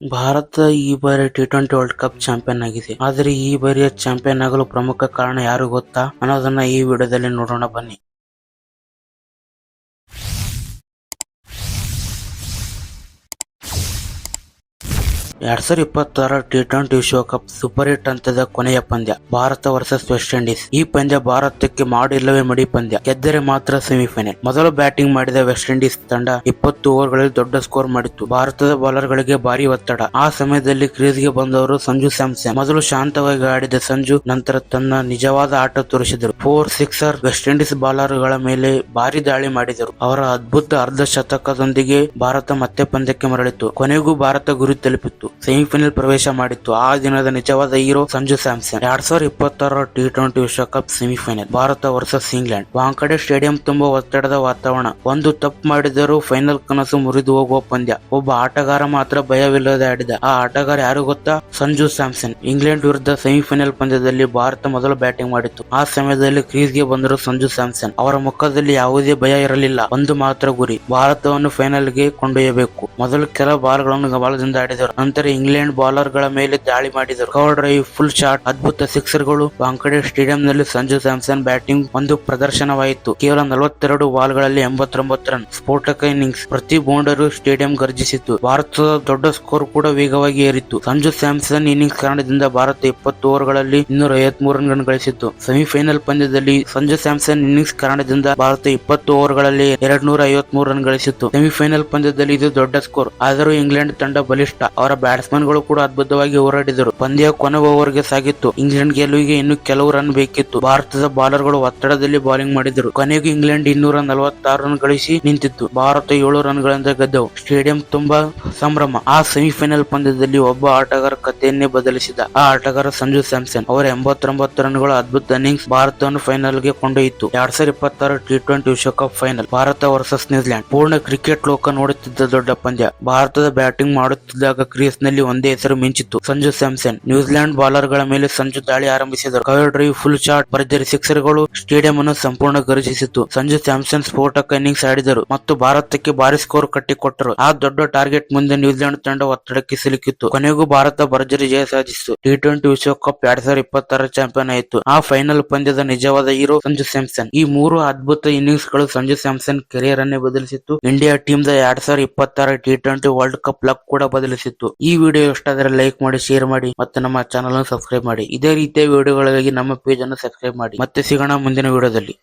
ಭಾರತ ಈ ಬಾರಿ T20 world cup champion ಆಗಿದೆ. ಆದರೆ ಈ ಬಾರಿಯ ಚಾಂಪಿಯನ್ ಆಗಲು ಪ್ರಮುಖ ಕಾರಣ ಯಾರು ಗೊತ್ತಾ ಅನ್ನೋದನ್ನ ಈ ವಿಡಿಯೋದಲ್ಲಿ ನೋಡೋಣ ಬನ್ನಿ. 2026 ಟಿ20 ವಿಶ್ವಕಪ್ ಸೂಪರ್ ಹಿಟ್ ಹಂತದ ಕೊನೆಯ ಪಂದ್ಯ ಭಾರತ ವರ್ಸಸ್ ವೆಸ್ಟ್ ಇಂಡೀಸ್. ಈ ಪಂದ್ಯ ಭಾರತಕ್ಕೆ ಮಾಡಿ ಇಲ್ಲವೇ ಮಡಿ ಪಂದ್ಯ. ಗೆದ್ದರೆ ಮಾತ್ರ ಸೆಮಿಫೈನಲ್. ಮೊದಲು ಬ್ಯಾಟಿಂಗ್ ಮಾಡಿದ ವೆಸ್ಟ್ ಇಂಡೀಸ್ ತಂಡ 20 ಓವರ್ಗಳಲ್ಲಿ ದೊಡ್ಡ ಸ್ಕೋರ್ ಮಾಡಿತ್ತು. ಭಾರತದ ಬೌಲರ್ ಗಳಿಗೆ ಭಾರಿ ಒತ್ತಡ. ಆ ಸಮಯದಲ್ಲಿ ಕ್ರೀಸ್ಗೆ ಬಂದವರು ಸಂಜು ಸ್ಯಾಮ್ಸನ್. ಮೊದಲು ಶಾಂತವಾಗಿ ಆಡಿದ ಸಂಜು ನಂತರ ತನ್ನ ನಿಜವಾದ ಆಟ ತೋರಿಸಿದರು. 4 ಸಿಕ್ಸರ್ ವೆಸ್ಟ್ ಇಂಡೀಸ್ ಬೌಲರ್ ಗಳ ಮೇಲೆ ಭಾರಿ ದಾಳಿ ಮಾಡಿದರು. ಅವರ ಅದ್ಭುತ ಅರ್ಧ ಶತಕದೊಂದಿಗೆ ಭಾರತ ಮತ್ತೆ ಪಂದ್ಯಕ್ಕೆ ಮರಳಿತು. ಕೊನೆಗೂ ಭಾರತ ಗುರಿ ತಲುಪಿತ್ತು. ಸೆಮಿಫೈನಲ್ ಪ್ರವೇಶ ಮಾಡಿತ್ತು. ಆ ದಿನದ ನಿಜವಾದ ಹೀರೋ ಸಂಜು ಸ್ಯಾಮ್ಸನ್. 2026 ಟಿ20 ವಿಶ್ವಕಪ್ semifinal Bharat versus England. Wankhede stadium ತುಂಬಾ ಒತ್ತಡದ ವಾತಾವರಣ. ಒಂದು ತಪ್ಪು ಮಾಡಿದರೂ ಫೈನಲ್ ಕನಸು ಮುರಿದು ಹೋಗುವ ಪಂದ್ಯ. ಒಬ್ಬ ಆಟಗಾರ ಮಾತ್ರ ಭಯವಿಲ್ಲದೆ ಆಡಿದ. ಆ ಆಟಗಾರ ಯಾರು ಗೊತ್ತಾ? ಸಂಜು ಸ್ಯಾಮ್ಸನ್. ಇಂಗ್ಲೆಂಡ್ ವಿರುದ್ಧ ಸೆಮಿಫೈನಲ್ ಪಂದ್ಯದಲ್ಲಿ ಭಾರತ ಮೊದಲು ಬ್ಯಾಟಿಂಗ್ ಮಾಡಿತ್ತು. ಆ ಸಮಯದಲ್ಲಿ ಕ್ರೀಸ್ಗೆ ಬಂದರು ಸಂಜು ಸ್ಯಾಮ್ಸನ್. ಅವರ ಮುಖದಲ್ಲಿ ಯಾವುದೇ ಭಯ ಇರಲಿಲ್ಲ. ಒಂದು ಮಾತ್ರ ಗುರಿ, ಭಾರತವನ್ನು ಫೈನಲ್ಗೆ ಕೊಂಡೊಯ್ಯಬೇಕು. ಮೊದಲು ಕೆಲ ಬಾಲ್ಗಳನ್ನು ಗಮನದಿಂದ ಆಡಿದರು. ನಂತರ ಇಂಗ್ಲೆಂಡ್ ಬೌಲರ್ ಗಳ ಮೇಲೆ ದಾಳಿ ಮಾಡಿದರು. ಕವರ್ ಡ್ರೈವ್, ಫುಲ್ ಶಾಟ್, ಅದ್ಭುತ ಸಿಕ್ಸರ್ಗಳು. ವಾಂಖೇಡೆ ಸ್ಟೇಡಿಯಂನಲ್ಲಿ ಸಂಜು ಸ್ಯಾಮ್ಸನ್ ಬ್ಯಾಟಿಂಗ್ ಒಂದು ಪ್ರದರ್ಶನವಾಯಿತು. ಕೇವಲ 42 ಬಾಲ್ಗಳಲ್ಲಿ 89 ರನ್. ಸ್ಫೋಟಕ ಇನ್ನಿಂಗ್ಸ್. ಪ್ರತಿ ಬೌಂಡರಿ ಸ್ಟೇಡಿಯಂ ಗರ್ಜಿಸಿತ್ತು. ಭಾರತದ ದೊಡ್ಡ ಸ್ಕೋರ್ ಕೂಡ ವೇಗವಾಗಿ ಏರಿತ್ತು. ಸಂಜು ಸ್ಯಾಮ್ಸನ್ ಇನ್ನಿಂಗ್ಸ್ ಕಾರಣದಿಂದ ಭಾರತ 20 ಓವರ್ಗಳಲ್ಲಿ 253 ರನ್ ಗಳಿಸಿತ್ತು. ಸೆಮಿಫೈನಲ್ ಪಂದ್ಯದಲ್ಲಿ ಸಂಜು ಸ್ಯಾಮ್ಸನ್ ಇನ್ನಿಂಗ್ಸ್ ಕಾರಣದಿಂದ ಭಾರತ 20 ಓವರ್ಗಳಲ್ಲಿ 253 ರನ್ ಗಳಿಸಿತ್ತು. ಸೆಮಿಫೈನಲ್ ಪಂದ್ಯದಲ್ಲಿ ಇದು ದೊಡ್ಡ ಸ್ಕೋರ್. ಆದರೂ ಇಂಗ್ಲೆಂಡ್ ತಂಡ ಬಲಿಷ್ಠ. ಅವರ ಬ್ಯಾಟ್ಸ್ಮನ್ ಗಳು ಕೂಡ ಅದ್ಭುತವಾಗಿ ಹೋರಾಡಿದರು. ಪಂದ್ಯ ಕೊನೆ ಓವರ್ಗೆ ಸಾಗಿತ್ತು. ಇಂಗ್ಲೆಂಡ್ ಗೆಲುವಿಗೆ ಇನ್ನು ಕೆಲವು ರನ್ ಬೇಕಿತ್ತು. ಭಾರತದ ಬೌಲರ್ ಗಳು ಒತ್ತಡದಲ್ಲಿ ಬೌಲಿಂಗ್ ಮಾಡಿದರು. ಕೊನೆಗೂ ಇಂಗ್ಲೆಂಡ್ 246 ರನ್ ಗಳಿಸಿ ನಿಂತಿತ್ತು. ಭಾರತ 7 ರನ್ ಗಳಿಂದ ಗೆದ್ದವು. ಸ್ಟೇಡಿಯಂ ತುಂಬಾ ಸಂಭ್ರಮ. ಆ ಸೆಮಿಫೈನಲ್ ಪಂದ್ಯದಲ್ಲಿ ಒಬ್ಬ ಆಟಗಾರ ಕಥೆಯನ್ನೇ ಬದಲಿಸಿದ. ಆ ಆಟಗಾರ ಸಂಜು ಸ್ಯಾಮ್ಸನ್. ಅವರ 89 ರನ್ಗಳ ಅದ್ಭುತ ಇನ್ನಿಂಗ್ಸ್ ಭಾರತವನ್ನು ಫೈನಲ್ ಗೆ ಕೊಂಡೊಯ್ಯಿತು. 2026 ಟಿ20 ವಿಶ್ವಕಪ್ ಫೈನಲ್ ಭಾರತ ವರ್ಸಸ್ ನ್ಯೂಜಿಲೆಂಡ್. ಪೂರ್ಣ ಕ್ರಿಕೆಟ್ ಲೋಕ ನೋಡುತ್ತಿದ್ದ ದೊಡ್ಡ ಪಂದ್ಯ. ಭಾರತದ ಬ್ಯಾಟಿಂಗ್ ಮಾಡುತ್ತಿದ್ದಾಗ ಕ್ರೀಸ್ ನಲ್ಲಿ ಒಂದೇ ಹೆಸರು ಮಿಂಚಿತ್ತು, ಸಂಜು ಸ್ಯಾಮ್ಸನ್. ನ್ಯೂಜಿಲೆಂಡ್ ಬೌಲರ್ ಗಳ ಮೇಲೆ ಸಂಜು ದಾಳಿ ಆರಂಭಿಸಿದರು. ಕವರ್ ಡ್ರೈವ್, ಫುಲ್ ಶಾಟ್, ಭರ್ಜರಿ ಸಿಕ್ಸರ್ಗಳು ಸ್ಟೇಡಿಯಂ ಅನ್ನು ಸಂಪೂರ್ಣ ಗರ್ಜಿಸಿತ್ತು. ಸಂಜು ಸ್ಯಾಮ್ಸನ್ ಸ್ಫೋಟಕ ಇನ್ನಿಂಗ್ಸ್ ಆಡಿದರು ಮತ್ತು ಭಾರತಕ್ಕೆ ಭಾರಿ ಸ್ಕೋರ್ ಕಟ್ಟಿಕೊಟ್ಟರು. ಆ ದೊಡ್ಡ ಟಾರ್ಗೆಟ್ ಮುಂದೆ ನ್ಯೂಜಿಲೆಂಡ್ ತಂಡ ಒತ್ತಡಕ್ಕೆ ಸಿಲುಕಿತ್ತು. ಕೊನೆಗೂ ಭಾರತ ಭರ್ಜರಿ ಜಯ ಸಾಧಿಸಿತು. ಟಿ20 ವಿಶ್ವಕಪ್ 2026 ಚಾಂಪಿಯನ್ ಆಯಿತು. ಆ ಫೈನಲ್ ಪಂದ್ಯದ ನಿಜವಾದ ಹೀರೋ ಸಂಜು ಸ್ಯಾಮ್ಸನ್. ಈ 3 ಅದ್ಭುತ ಇನ್ನಿಂಗ್ಸ್ ಗಳು ಸಂಜು ಸ್ಯಾಮ್ಸನ್ ಕೆರಿಯರ್ ಅನ್ನೇ ಬದಲಿಸಿತ್ತು. ಇಂಡಿಯಾ ಟೀಮ್ ದ 2026 ಟಿ20 ವರ್ಲ್ಡ್ ಕಪ್ ಲಕ್ ಕೂಡ ಬದಲಿಸಿತ್ತು. ಈ ವಿಡಿಯೋ ಇಷ್ಟ ಆದರೆ ಲೈಕ್ ಮಾಡಿ, ಶೇರ್ ಮಾಡಿ ಮತ್ತು ನಮ್ಮ ಚಾನಲ್ ಅನ್ನು ಸಬ್ಸ್ಕ್ರೈಬ್ ಮಾಡಿ. ಇದೇ ರೀತಿಯ ವಿಡಿಯೋಗಳಿಗಾಗಿ ನಮ್ಮ ಪೇಜ್ ಅನ್ನು ಸಬ್ಸ್ಕ್ರೈಬ್ ಮಾಡಿ. ಮತ್ತೆ ಸಿಗೋಣ ಮುಂದಿನ ವಿಡಿಯೋದಲ್ಲಿ.